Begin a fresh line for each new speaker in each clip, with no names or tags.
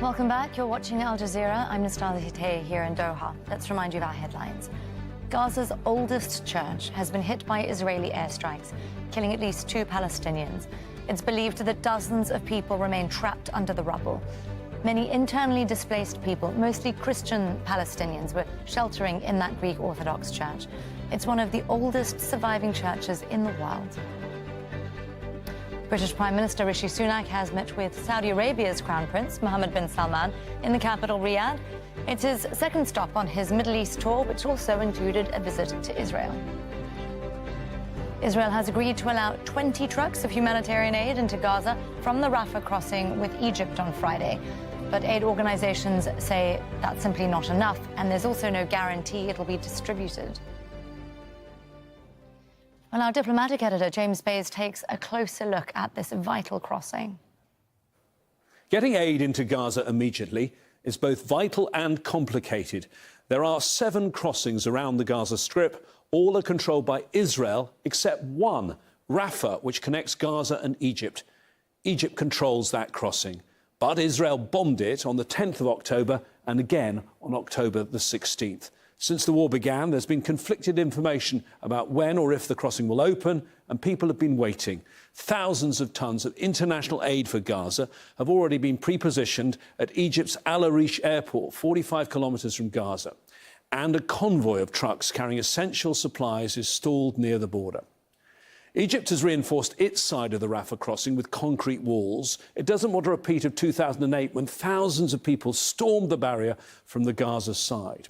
Welcome back. You're watching Al Jazeera. I'm Nastasia Tay here in Doha. Let's remind you of our headlines. Gaza's oldest church has been hit by Israeli airstrikes, killing at least 2 Palestinians. It's believed that dozens of people remain trapped under the rubble. Many internally displaced people, mostly Christian Palestinians, were sheltering in that Greek Orthodox church. It's one of the oldest surviving churches in the world. British Prime Minister Rishi Sunak has met with Saudi Arabia's Crown Prince Mohammed bin Salman in the capital, Riyadh. It's his second stop on his Middle East tour, which also included a visit to Israel. Israel has agreed to allow 20 trucks of humanitarian aid into Gaza from the Rafah crossing with Egypt on Friday. But aid organizations say that's simply not enough, and there's also no guarantee it'll be distributed. Well, our diplomatic editor, James Bays, takes a closer look at this vital crossing.
Getting aid into Gaza immediately is both vital and complicated. There are 7 crossings around the Gaza Strip. All are controlled by Israel, except one, Rafah, which connects Gaza and Egypt. Egypt controls that crossing, but Israel bombed it on the 10th of October and again on October the 16th. Since the war began, there's been conflicted information about when or if the crossing will open, and people have been waiting. Thousands of tons of international aid for Gaza have already been pre-positioned at Egypt's Al Arish airport, 45 kilometres from Gaza. And a convoy of trucks carrying essential supplies is stalled near the border. Egypt has reinforced its side of the Rafah crossing with concrete walls. It doesn't want a repeat of 2008, when thousands of people stormed the barrier from the Gaza side.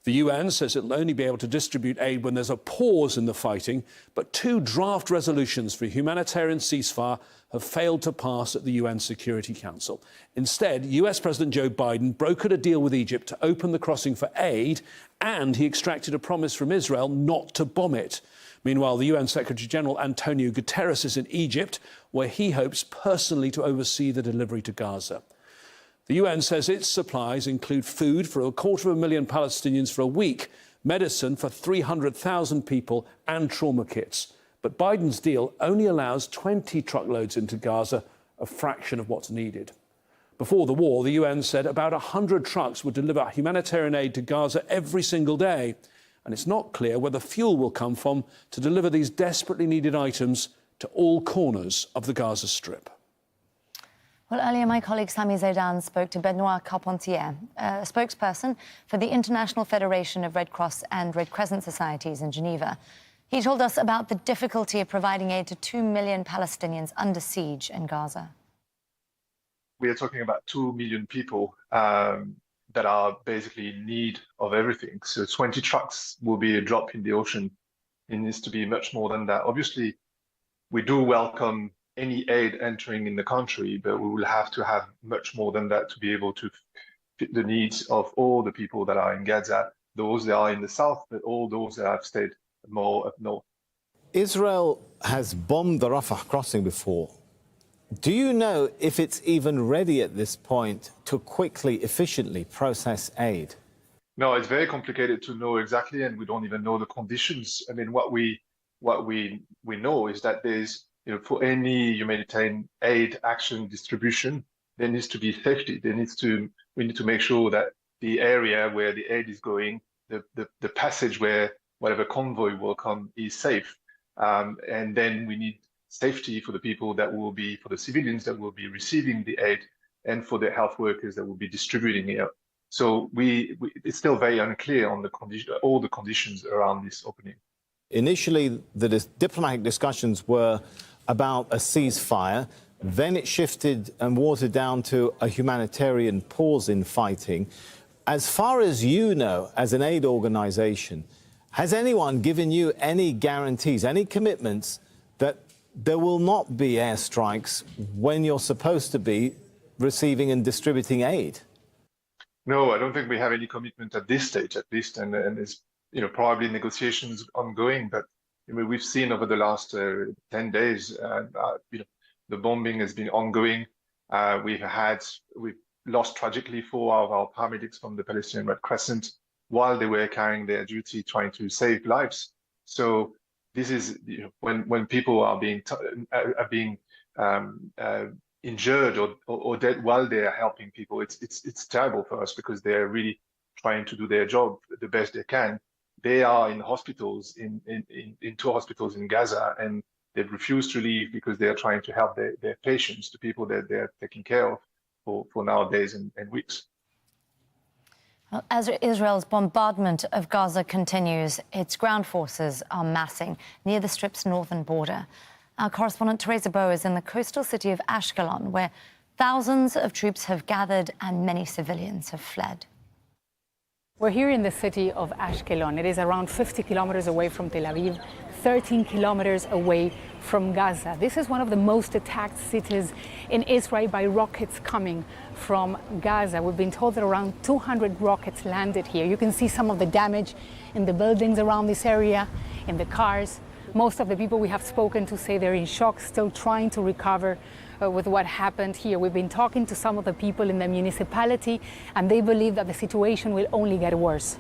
The UN says it'll only be able to distribute aid when there's a pause in the fighting, but 2 draft resolutions for a humanitarian ceasefire have failed to pass at the UN Security Council. Instead, US President Joe Biden brokered a deal with Egypt to open the crossing for aid, and he extracted a promise from Israel not to bomb it. Meanwhile, the UN Secretary-General Antonio Guterres is in Egypt, where he hopes personally to oversee the delivery to Gaza. The UN says its supplies include food for 250,000 Palestinians for a week, medicine for 300,000 people, and trauma kits. But Biden's deal only allows 20 truckloads into Gaza, a fraction of what's needed. Before the war, the UN said about 100 trucks would deliver humanitarian aid to Gaza every single day. And it's not clear where the fuel will come from to deliver these desperately needed items to all corners of the Gaza Strip.
Well, earlier, my colleague Sami Zaidan spoke to Benoit Carpentier, a spokesperson for the International Federation of Red Cross and Red Crescent Societies in Geneva. He told us about the difficulty of providing aid to 2 million Palestinians under siege in Gaza.
We are talking about 2 million people that are basically in need of everything. So 20 trucks will be a drop in the ocean. It needs to be much more than that. Obviously, we do welcome any aid entering in the country, but we will have to have much more than that to be able to fit the needs of all the people that are in Gaza, those that are in the south, but all those that have stayed more up north.
Israel has bombed the Rafah crossing before. Do you know if it's even ready at this point to quickly, efficiently process aid?
No, it's very complicated to know exactly, and we don't even know the conditions. I mean, what we know is that there's, for any humanitarian aid action distribution, there needs to be safety. We need to make sure that the area where the aid is going, the passage where whatever convoy will come is safe. And then we need safety for the people for the civilians that will be receiving the aid, and for the health workers that will be distributing it. So it's still very unclear on all the conditions around this opening.
Initially, the diplomatic discussions were about a ceasefire. Then it shifted and watered down to a humanitarian pause in fighting. As far as you know, as an aid organization, has anyone given you any guarantees, any commitments that there will not be airstrikes when you're supposed to be receiving and distributing aid?
No, I don't think we have any commitment at this stage, at least, and there's probably negotiations ongoing. But we've seen over the last 10 days, the bombing has been ongoing. We've lost tragically 4 of our paramedics from the Palestinian Red Crescent while they were carrying their duty, trying to save lives. So this is when people are being injured or dead while they are helping people. It's terrible for us because they're really trying to do their job the best they can. They are in hospitals, in two hospitals in Gaza, and they've refused to leave because they are trying to help their patients, the people that they're taking care of for now days and weeks.
Well, as Israel's bombardment of Gaza continues, its ground forces are massing near the Strip's northern border. Our correspondent Teresa Bow is in the coastal city of Ashkelon, where thousands of troops have gathered and many civilians have fled.
We're here in the city of Ashkelon. It is around 50 kilometers away from Tel Aviv, 13 kilometers away from Gaza. This is one of the most attacked cities in Israel by rockets coming from Gaza. We've been told that around 200 rockets landed here. You can see some of the damage in the buildings around this area, in the cars. Most of the people we have spoken to say they're in shock, still trying to recover with what happened here. We've been talking to some of the people in the municipality, and they believe that the situation will only get worse.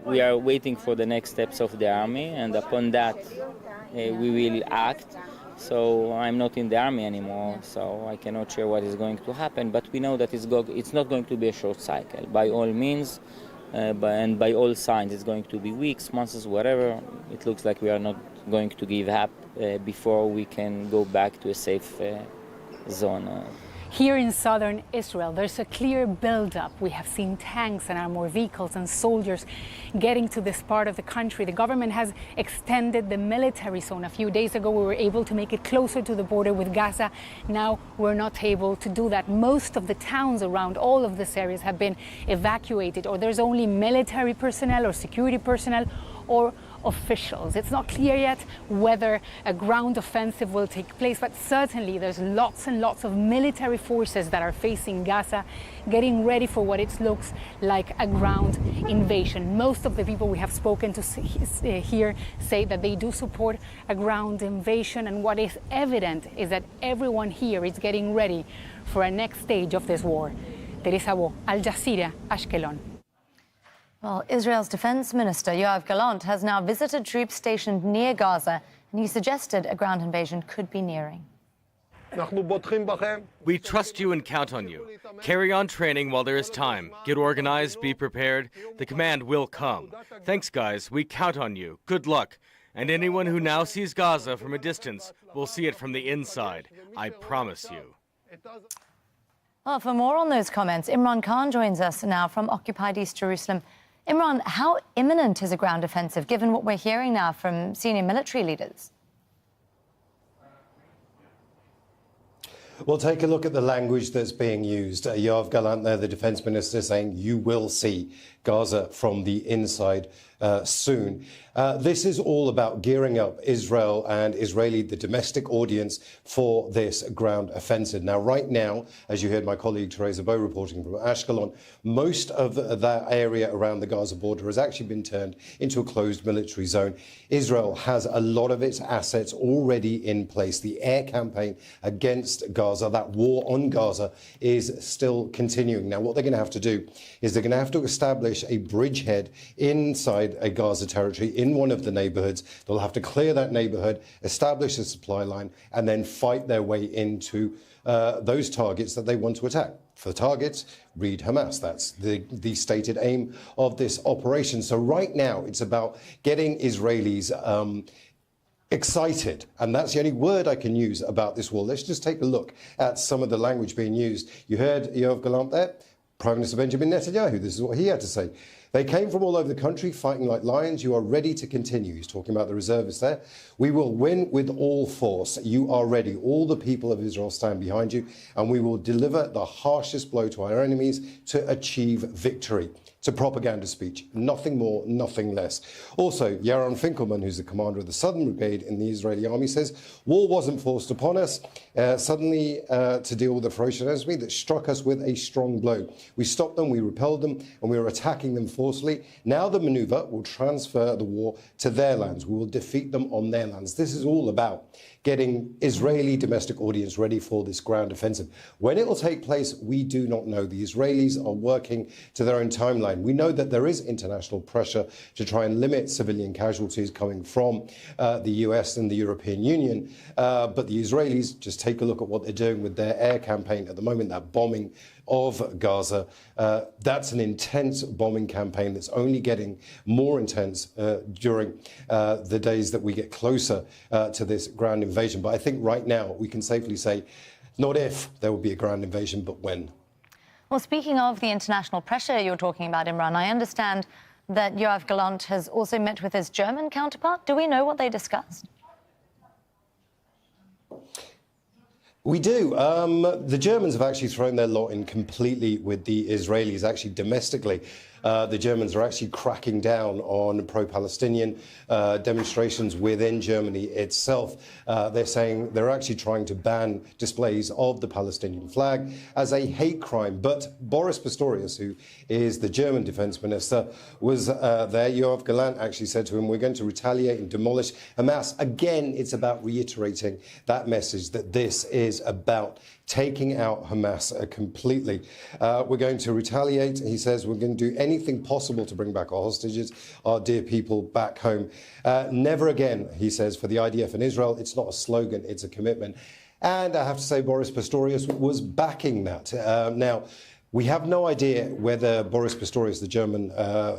We are waiting for the next steps of the army, and upon that we will act. So I'm not in the army anymore, so I cannot share what is going to happen, but we know that it's not going to be a short cycle. By all means, and by all signs, it's going to be weeks, months, whatever. It looks like we are not going to give up before we can go back to a safe zone.
Here in southern Israel, there's a clear buildup. We have seen tanks and armored vehicles and soldiers getting to this part of the country. The government has extended the military zone. A few days ago, we were able to make it closer to the border with Gaza. Now we're not able to do that. Most of the towns around all of these areas have been evacuated, or there's only military personnel or security personnel or officials. It's not clear yet whether a ground offensive will take place, but certainly there's lots and lots of military forces that are facing Gaza, getting ready for what it looks like a ground invasion. Most of the people we have spoken to here say that they do support a ground invasion, and what is evident is that everyone here is getting ready for a next stage of this war. Teresa Bow, Al Jazeera, Ashkelon.
Well, Israel's defense minister, Yoav Gallant, has now visited troops stationed near Gaza, and he suggested a ground invasion could be nearing.
We trust you and count on you. Carry on training while there is time. Get organized, be prepared. The command will come. Thanks, guys. We count on you. Good luck. And anyone who now sees Gaza from a distance will see it from the inside. I promise you.
Well, for more on those comments, Imran Khan joins us now from occupied East Jerusalem. Imran, how imminent is a ground offensive, given what we're hearing now from senior military leaders?
Well, take a look at the language that's being used. Yoav Gallant there, the defense minister, saying you will see Gaza from the inside soon. This is all about gearing up Israel and the domestic audience for this ground offensive. Now, right now, as you heard my colleague Teresa Bow reporting from Ashkelon, most of that area around the Gaza border has actually been turned into a closed military zone. Israel has a lot of its assets already in place. The air campaign against Gaza, that war on Gaza, is still continuing. Now, what they're going to have to do is they're going to have to establish a bridgehead inside a Gaza territory in one of the neighborhoods. They'll have to clear that neighborhood, establish a supply line, and then fight their way into those targets that they want to attack. For targets, read Hamas. That's the stated aim of this operation. So right now, it's about getting Israelis excited, and that's the only word I can use about this war. Let's just take a look at some of the language being used. You heard Yoav Gallant there, Prime Minister Benjamin Netanyahu. This is what he had to say. They came from all over the country fighting like lions. You are ready to continue. He's talking about the reservists there. We will win with all force. You are ready. All the people of Israel stand behind you, and we will deliver the harshest blow to our enemies to achieve victory. It's a propaganda speech. Nothing more, nothing less. Also, Yaron Finkelman, who's the commander of the Southern Brigade in the Israeli army, says war wasn't forced upon us suddenly to deal with the ferocious enemy that struck us with a strong blow. We stopped them, we repelled them, and we were attacking them forcefully. Now the maneuver will transfer the war to their lands. We will defeat them on their lands. This is all about getting Israeli domestic audience ready for this ground offensive. When it will take place, we do not know. The Israelis are working to their own timeline. time. We know that there is international pressure to try and limit civilian casualties coming from the US and the European Union. But the Israelis, just take a look at what they're doing with their air campaign at the moment, that bombing of Gaza. That's an intense bombing campaign that's only getting more intense during the days that we get closer to this ground invasion. But I think right now we can safely say, not if there will be a ground invasion, but when.
Well, speaking of the international pressure you're talking about, Imran, I understand that Yoav Gallant has also met with his German counterpart. Do we know what they discussed?
We do. The Germans have actually thrown their lot in completely with the Israelis, actually domestically. The Germans are actually cracking down on pro-Palestinian demonstrations within Germany itself. They're saying they're actually trying to ban displays of the Palestinian flag as a hate crime. But Boris Pistorius, who is the German defense minister, was there. Yoav Gallant actually said to him, we're going to retaliate and demolish Hamas. Again, it's about reiterating that message that this is about taking out Hamas completely. We're going to retaliate, he says. We're going to do anything possible to bring back our hostages, our dear people back home. Never again, he says, for the IDF in Israel. It's not a slogan, it's a commitment. And I have to say, Boris Pistorius was backing that. Now, we have no idea whether Boris Pistorius, the German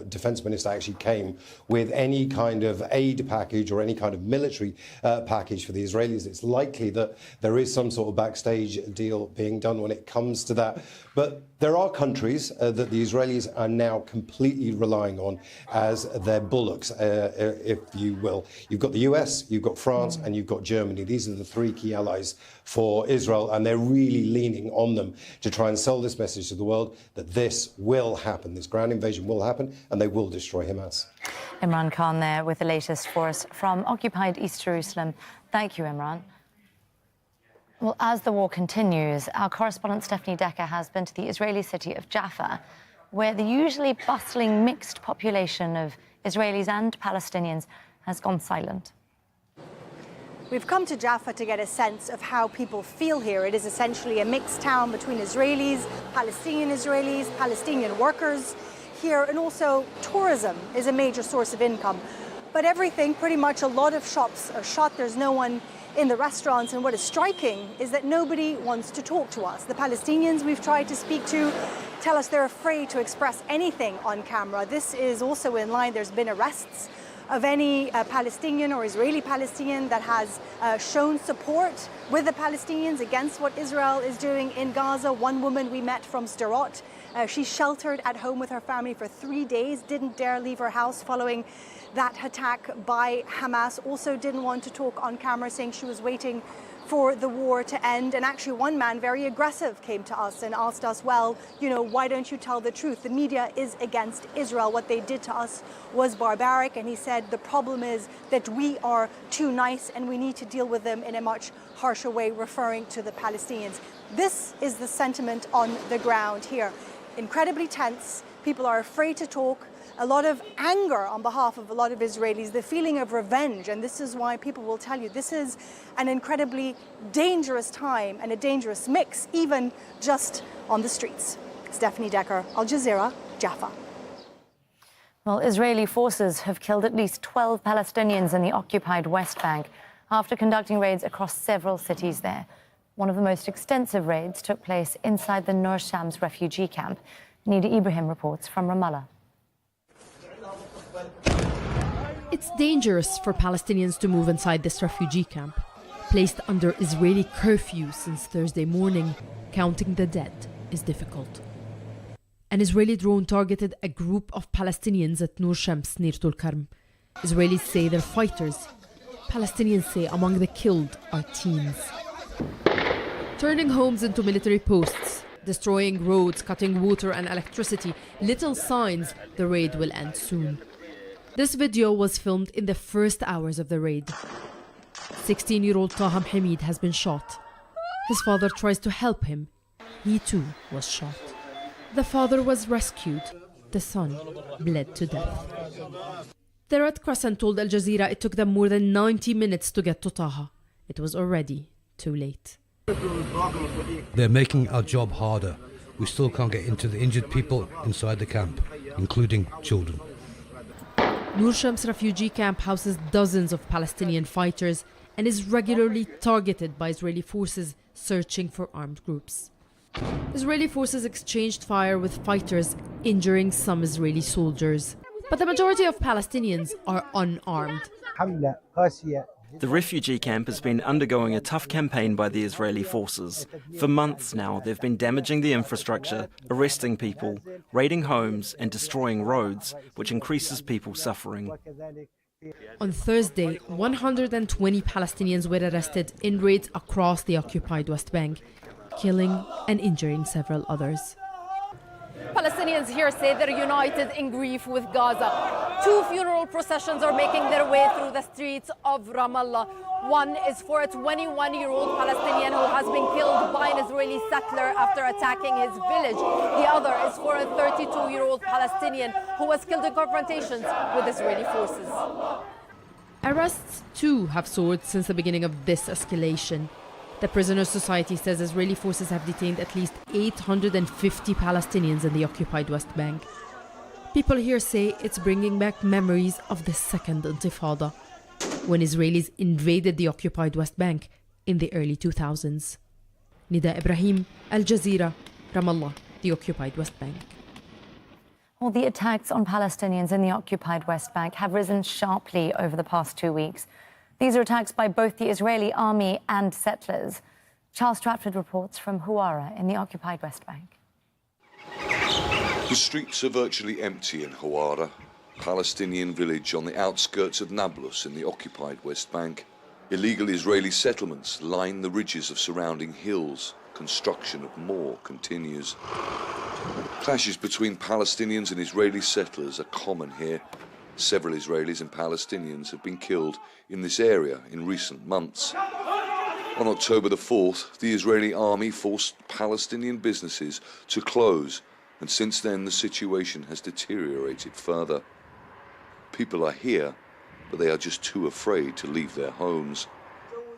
defense minister, actually came with any kind of aid package or any kind of military package for the Israelis. It's likely that there is some sort of backstage deal being done when it comes to that. But there are countries that the Israelis are now completely relying on as their bullocks, if you will. You've got the US, you've got France, and you've got Germany. These are the three key allies for Israel, and they're really leaning on them to try and sell this message to the world that this will happen, this ground invasion will happen, and they will destroy Hamas.
Imran Khan there with the latest for us from occupied East Jerusalem. Thank you, Imran. Well, as the war continues, our correspondent Stephanie Decker has been to the Israeli city of Jaffa, where the usually bustling mixed population of Israelis and Palestinians has gone silent.
We've come to Jaffa to get a sense of how people feel here. It is essentially a mixed town between Israelis, Palestinian workers here, and also tourism is a major source of income. But everything, pretty much a lot of shops are shut. There's no one in the restaurants, and what is striking is that nobody wants to talk to us. The Palestinians we've tried to speak to tell us they're afraid to express anything on camera. This is also in line. There's been arrests of any Palestinian or Israeli Palestinian that has shown support with the Palestinians against what Israel is doing in Gaza. One woman we met from Sderot, she's sheltered at home with her family for 3 days, didn't dare leave her house following that attack by Hamas. Also didn't want to talk on camera, saying she was waiting for the war to end. And actually one man, very aggressive, came to us and asked us, well, you know, why don't you tell the truth? The media is against Israel. What they did to us was barbaric. And he said the problem is that we are too nice and we need to deal with them in a much harsher way, referring to the Palestinians. This is the sentiment on the ground here. Incredibly tense. People are afraid to talk. A lot of anger on behalf of a lot of Israelis, the feeling of revenge. And this is why people will tell you this is an incredibly dangerous time and a dangerous mix, even just on the streets. Stephanie Decker, Al Jazeera, Jaffa.
Well, Israeli forces have killed at least 12 Palestinians in the occupied West Bank after conducting raids across several cities there. One of the most extensive raids took place inside the Nur Shams refugee camp. Nida Ibrahim reports from Ramallah.
It's dangerous for Palestinians to move inside this refugee camp. Placed under Israeli curfew since Thursday morning, counting the dead is difficult. An Israeli drone targeted a group of Palestinians at Nur Shams near Tulkarm. Israelis say they're fighters. Palestinians say among the killed are teens. Turning homes into military posts, destroying roads, cutting water and electricity, little signs the raid will end soon. This video was filmed in the first hours of the raid. 16-year-old Taha Hamid has been shot. His father tries to help him. He too was shot. The father was rescued. The son bled to death. The Red Crescent told Al Jazeera it took them more than 90 minutes to get to Taha. It was already too late.
They're making our job harder. We still can't get into the injured people inside the camp, including children.
Nur Shams refugee camp houses dozens of Palestinian fighters and is regularly targeted by Israeli forces searching for armed groups. Israeli forces exchanged fire with fighters, injuring some Israeli soldiers. But the majority of Palestinians are unarmed.
The refugee camp has been undergoing a tough campaign by the Israeli forces. For months now, they've been damaging the infrastructure, arresting people, raiding homes and destroying roads, which increases people's suffering.
On Thursday, 120 Palestinians were arrested in raids across the occupied West Bank, killing and injuring several others.
Palestinians here say they're united in grief with Gaza. 2 funeral processions are making their way through the streets of Ramallah. One is for a 21-year-old Palestinian who has been killed by an Israeli settler after attacking his village. The other is for a 32-year-old Palestinian who was killed in confrontations with Israeli forces.
Arrests too have soared since the beginning of this escalation. The Prisoners' Society says Israeli forces have detained at least 850 Palestinians in the occupied West Bank. People here say it's bringing back memories of the Second Intifada, when Israelis invaded the occupied West Bank in the early 2000s. Nida Ibrahim, Al Jazeera, Ramallah, the occupied West Bank.
Well, the attacks on Palestinians in the occupied West Bank have risen sharply over the past 2 weeks. These are attacks by both the Israeli army and settlers. Charles Stratford reports from Huwara in the occupied West Bank.
The streets are virtually empty in Huwara, Palestinian village on the outskirts of Nablus in the occupied West Bank. Illegal Israeli settlements line the ridges of surrounding hills. Construction of more continues. Clashes between Palestinians and Israeli settlers are common here. Several Israelis and Palestinians have been killed in this area in recent months. On October the 4th, the Israeli army forced Palestinian businesses to close, and since then the situation has deteriorated further. People are here, but they are just too afraid to leave their homes.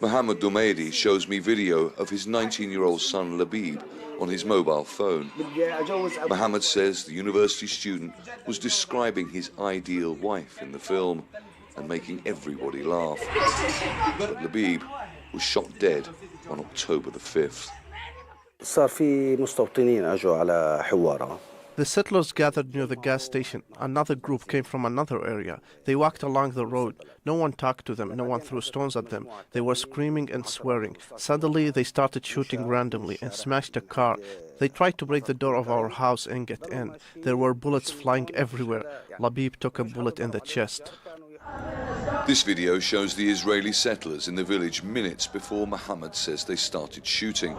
Mohammed Doumedi shows me video of his 19-year-old son Labib on his mobile phone. Mohammed says the university student was describing his ideal wife in the film and making everybody laugh. But Labib was shot dead on October the 5th.
The settlers gathered near the gas station. Another group came from another area. They walked along the road. No one talked to them. No one threw stones at them. They were screaming and swearing. Suddenly, they started shooting randomly and smashed a car. They tried to break the door of our house and get in. There were bullets flying everywhere. Labib took a bullet in the chest.
This video shows the Israeli settlers in the village minutes before Mohammed says they started shooting.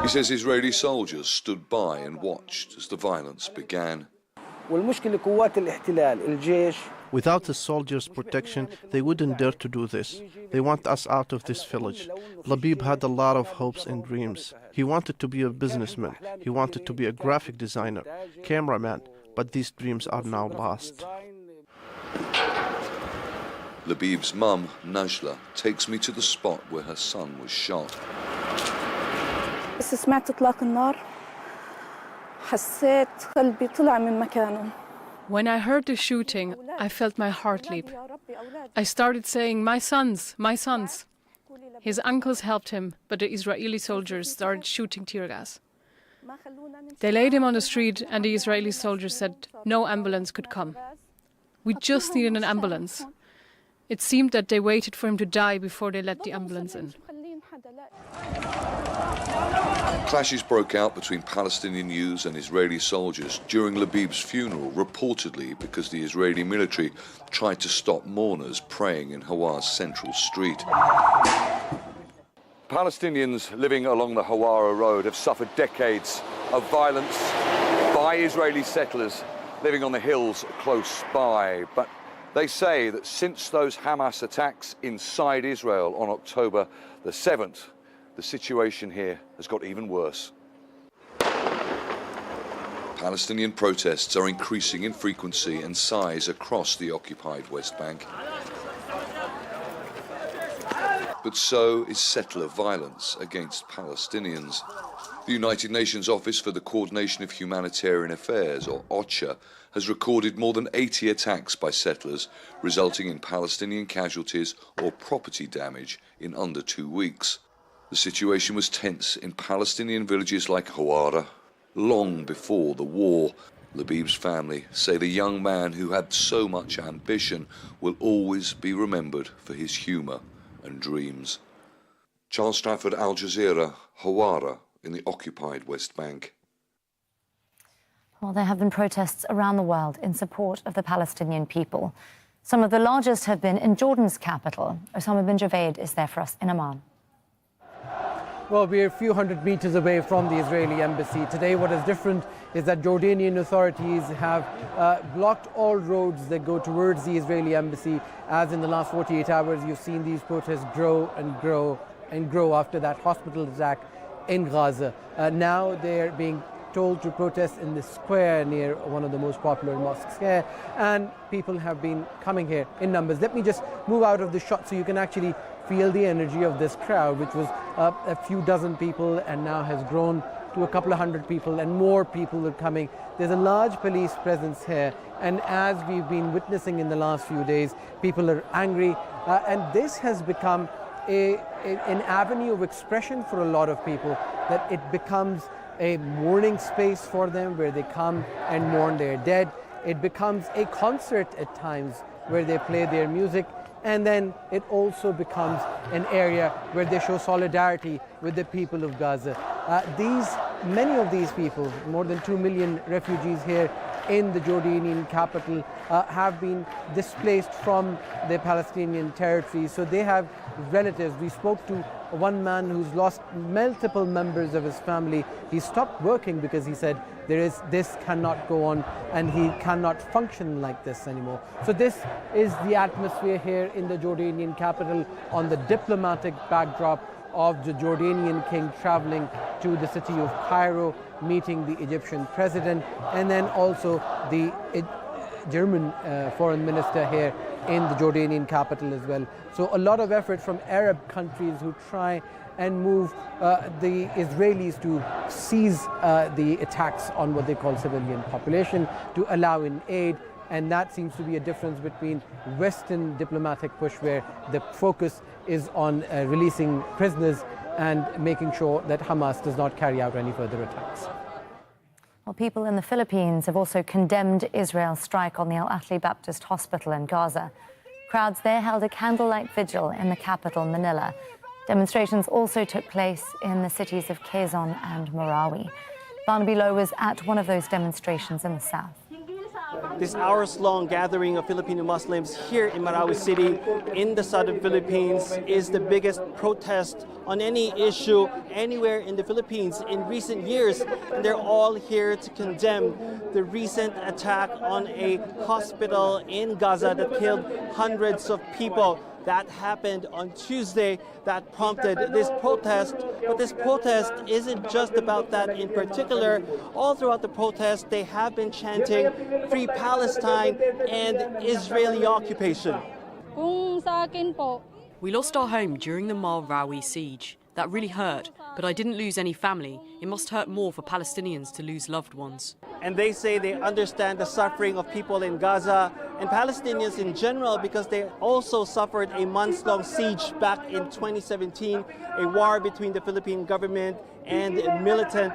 He says Israeli soldiers stood by and watched as the violence began.
Without the soldiers' protection, they wouldn't dare to do this. They want us out of this village. Labib had a lot of hopes and dreams. He wanted to be a businessman. He wanted to be a graphic designer, cameraman, but these dreams are now lost.
Labib's mum, Najla, takes me to the spot where her son was shot.
سمعت إطلاق النار حسيت قلبي طلع من مكانه.
When I heard the shooting, I felt my heart leap. I started saying, "My sons, my sons." His uncles helped him, but the Israeli soldiers started shooting tear gas. They laid him on the street, and the Israeli soldiers said no ambulance could come. We just needed an ambulance. It seemed that they waited for him to die before they let the ambulance in.
Clashes broke out between Palestinian youths and Israeli soldiers during Labib's funeral, reportedly because the Israeli military tried to stop mourners praying in Hawar's central street. Palestinians living along the Hawara road have suffered decades of violence by Israeli settlers living on the hills close by. But they say that since those Hamas attacks inside Israel on October the 7th, the situation here has got even worse. Palestinian protests are increasing in frequency and size across the occupied West Bank. but so is settler violence against Palestinians. The United Nations Office for the Coordination of Humanitarian Affairs, or OCHA, has recorded more than 80 attacks by settlers, resulting in Palestinian casualties or property damage in under 2 weeks. The situation was tense in Palestinian villages like Hawara long before the war. Labib's family say the young man who had so much ambition will always be remembered for his humour and dreams. Charles Stratford, Al Jazeera, Hawara in the occupied West Bank.
Well, there have been protests around the world in support of the Palestinian people. Some of the largest have been in Jordan's capital. Osama bin Javed is there for us in Amman.
Well, we're a few hundred meters away from the Israeli embassy. Today, what is different is that Jordanian authorities have blocked all roads that go towards the Israeli embassy. As in the last 48 hours, you've seen these protests grow and grow and grow after that hospital attack in Gaza. Now they're being told to protest in the square near one of the most popular mosques here, and people have been coming here in numbers. Let me just move out of the shot so you can actually feel the energy of this crowd, which was a few dozen people and now has grown to a couple of hundred people, and more people are coming. There's a large police presence here, and as we've been witnessing in the last few days, people are angry, and this has become an avenue of expression for a lot of people, that it becomes a mourning space for them where they come and mourn their dead. It becomes a concert at times where they play their music, and then it also becomes an area where they show solidarity with the people of Gaza. Many of these people, more than 2 million refugees here in the Jordanian capital, have been displaced from the Palestinian territory, so they have relatives. We spoke to one man who's lost multiple members of his family. He stopped working because he said this cannot go on and he cannot function like this anymore. So this is the atmosphere here in the Jordanian capital on the diplomatic backdrop of the Jordanian king traveling to the city of Cairo, meeting the Egyptian president, and then also the German foreign minister here in the Jordanian capital as well. So a lot of effort from Arab countries who try and move the Israelis to cease the attacks on what they call civilian population, to allow in aid. And that seems to be a difference between Western diplomatic push, where the focus is on releasing prisoners and making sure that Hamas does not carry out any further attacks.
Well, people in the Philippines have also condemned Israel's strike on the Al Ahli Baptist Hospital in Gaza. Crowds there held a candlelight vigil in the capital, Manila. Demonstrations also took place in the cities of Quezon and Marawi. Barnaby Lowe was at one of those demonstrations in the south.
This hours-long gathering of Filipino Muslims here in Marawi City in the southern Philippines is the biggest protest on any issue anywhere in the Philippines in recent years. And they're all here to condemn the recent attack on a hospital in Gaza that killed hundreds of people. That happened on Tuesday. That prompted this protest. But this protest isn't just about that in particular. All throughout the protest, they have been chanting Free Palestine and Israeli occupation.
We lost our home during the Marawi siege. That really hurt, but I didn't lose any family. It must hurt more for Palestinians to lose loved ones.
And they say they understand the suffering of people in Gaza and Palestinians in general, because they also suffered a months-long siege back in 2017, a war between the Philippine government and militant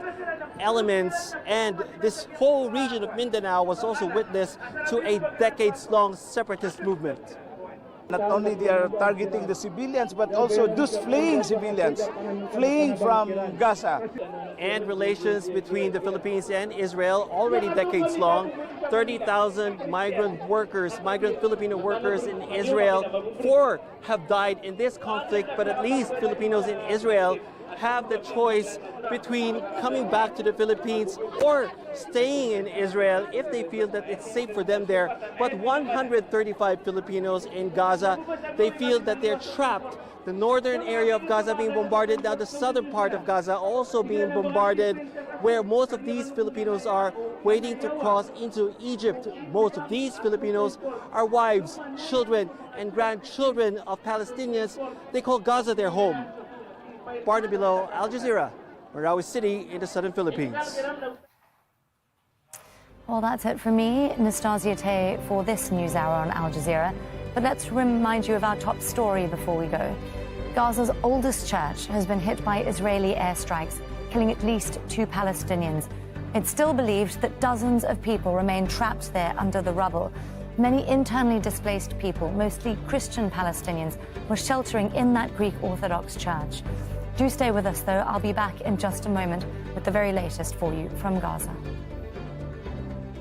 elements. And this whole region of Mindanao was also witness to a decades-long separatist movement.
Not only they are targeting the civilians, but also those fleeing civilians, fleeing from Gaza.
And relations between the Philippines and Israel already decades long. 30,000 migrant Filipino workers in Israel. 4 have died in this conflict, but at least Filipinos in Israel have the choice between coming back to the Philippines or staying in Israel if they feel that it's safe for them there. But 135 Filipinos in Gaza, they feel that they're trapped. The northern area of Gaza being bombarded, now the southern part of Gaza also being bombarded, where most of these Filipinos are waiting to cross into Egypt. Most of these Filipinos are wives, children, and grandchildren of Palestinians. They call Gaza their home. Barnaby Low, Al Jazeera, Marawi City in the southern Philippines.
Well, that's it from me, Nastasia Tay, for this news hour on Al Jazeera. But let's remind you of our top story before we go. Gaza's oldest church has been hit by Israeli airstrikes, killing at least 2 Palestinians. It's still believed that dozens of people remain trapped there under the rubble. Many internally displaced people, mostly Christian Palestinians, were sheltering in that Greek Orthodox church. Do stay with us, though. I'll be back in just a moment with the very latest for you from Gaza.